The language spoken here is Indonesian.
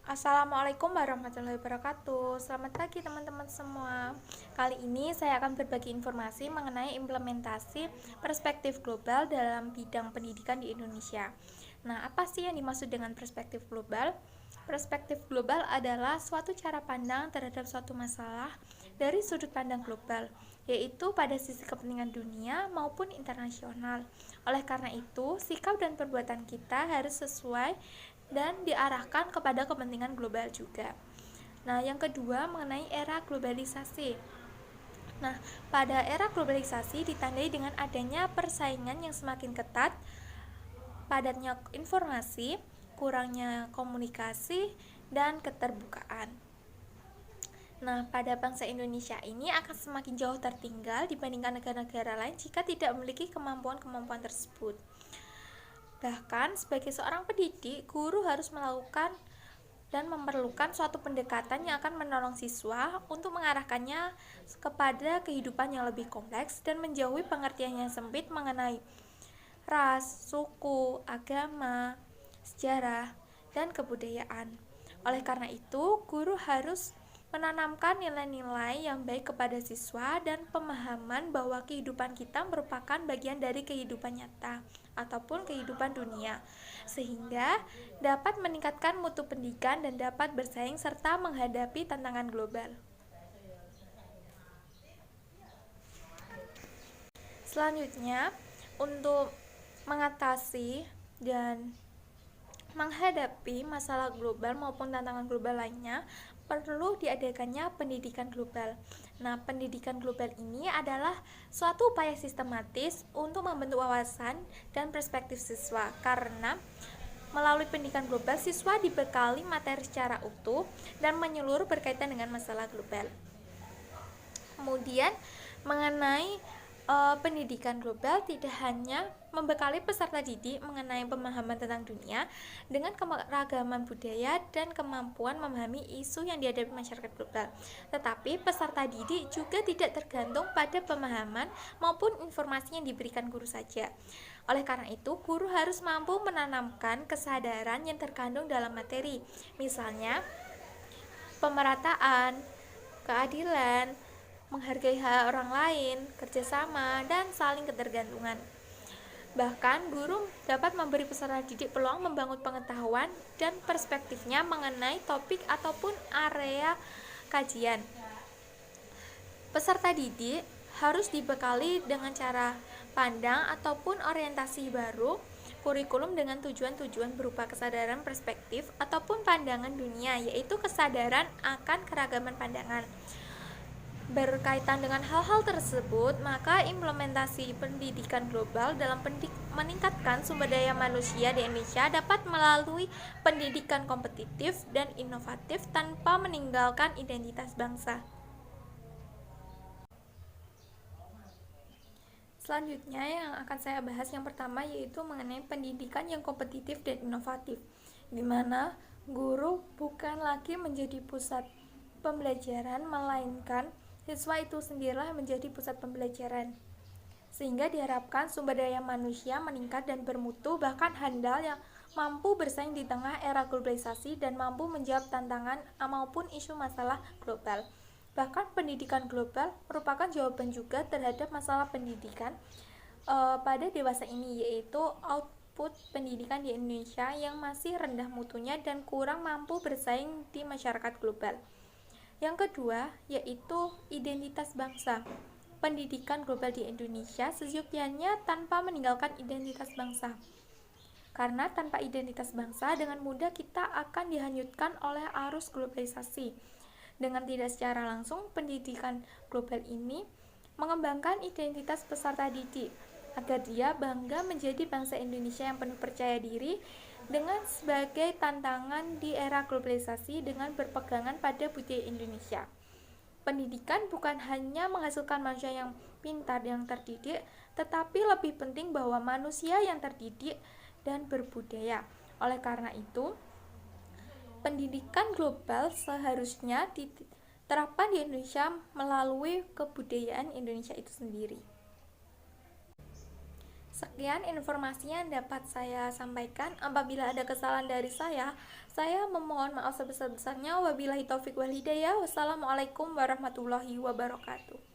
Assalamualaikum warahmatullahi wabarakatuh. Selamat pagi teman-teman semua. Kali ini saya akan berbagi informasi mengenai implementasi perspektif global dalam bidang pendidikan di Indonesia. Nah, apa sih yang dimaksud dengan perspektif global? Perspektif global adalah suatu cara pandang terhadap suatu masalah dari sudut pandang global, yaitu pada sisi kepentingan dunia maupun internasional. Oleh karena itu, sikap dan perbuatan kita harus sesuai dan diarahkan kepada kepentingan global juga. Nah, yang kedua mengenai era globalisasi. Nah, pada era globalisasi ditandai dengan adanya persaingan yang semakin ketat, padatnya informasi, kurangnya komunikasi, dan keterbukaan. Nah, pada bangsa Indonesia ini akan semakin jauh tertinggal dibandingkan negara-negara lain jika tidak memiliki kemampuan-kemampuan tersebut. Bahkan, sebagai seorang pendidik, guru harus melakukan dan memerlukan suatu pendekatan yang akan menolong siswa untuk mengarahkannya kepada kehidupan yang lebih kompleks dan menjauhi pengertian yang sempit mengenai ras, suku, agama, sejarah, dan kebudayaan. Oleh karena itu, guru harus menanamkan nilai-nilai yang baik kepada siswa dan pemahaman bahwa kehidupan kita merupakan bagian dari kehidupan nyata ataupun kehidupan dunia, sehingga dapat meningkatkan mutu pendidikan dan dapat bersaing serta menghadapi tantangan global. Selanjutnya, untuk mengatasi dan menghadapi masalah global maupun tantangan global lainnya, perlu diadakannya pendidikan global. Nah, pendidikan global ini adalah suatu upaya sistematis untuk membentuk wawasan dan perspektif siswa, karena melalui pendidikan global, siswa dibekali materi secara utuh dan menyeluruh berkaitan dengan masalah global. Kemudian, mengenai pendidikan global tidak hanya membekali peserta didik mengenai pemahaman tentang dunia dengan keragaman budaya dan kemampuan memahami isu yang dihadapi masyarakat global, tetapi peserta didik juga tidak tergantung pada pemahaman maupun informasi yang diberikan guru saja. Oleh karena itu, guru harus mampu menanamkan kesadaran yang terkandung dalam materi, misalnya pemerataan, keadilan, menghargai hak orang lain, kerjasama, dan saling ketergantungan. Bahkan, guru dapat memberi peserta didik peluang membangun pengetahuan dan perspektifnya mengenai topik ataupun area kajian. Peserta didik harus dibekali dengan cara pandang ataupun orientasi baru kurikulum dengan tujuan-tujuan berupa kesadaran perspektif ataupun pandangan dunia, yaitu kesadaran akan keragaman pandangan. Berkaitan dengan hal-hal tersebut, maka implementasi pendidikan global dalam meningkatkan sumber daya manusia di Indonesia dapat melalui pendidikan kompetitif dan inovatif tanpa meninggalkan identitas bangsa. Selanjutnya yang akan saya bahas yang pertama yaitu mengenai pendidikan yang kompetitif dan inovatif, di mana guru bukan lagi menjadi pusat pembelajaran, melainkan siswa itu sendirilah menjadi pusat pembelajaran, sehingga diharapkan sumber daya manusia meningkat dan bermutu, bahkan handal yang mampu bersaing di tengah era globalisasi dan mampu menjawab tantangan maupun isu masalah global. Bahkan pendidikan global merupakan jawaban juga terhadap masalah pendidikan pada dewasa ini, yaitu output pendidikan di Indonesia yang masih rendah mutunya dan kurang mampu bersaing di masyarakat global. Yang kedua, yaitu identitas bangsa. Pendidikan global di Indonesia seyogyanya tanpa meninggalkan identitas bangsa. Karena tanpa identitas bangsa, dengan mudah kita akan dihanyutkan oleh arus globalisasi. Dengan tidak secara langsung, pendidikan global ini mengembangkan identitas peserta didik, agar dia bangga menjadi bangsa Indonesia yang penuh percaya diri dengan sebagai tantangan di era globalisasi dengan berpegangan pada budaya Indonesia. Pendidikan bukan hanya menghasilkan manusia yang pintar, yang terdidik, tetapi lebih penting bahwa manusia yang terdidik dan berbudaya. Oleh karena itu, pendidikan global seharusnya diterapkan di Indonesia melalui kebudayaan Indonesia itu sendiri. Sekian informasi yang dapat saya sampaikan. Apabila ada kesalahan dari saya memohon maaf sebesar-besarnya. Wabillahi taufik wal hidayah. Wassalamualaikum warahmatullahi wabarakatuh.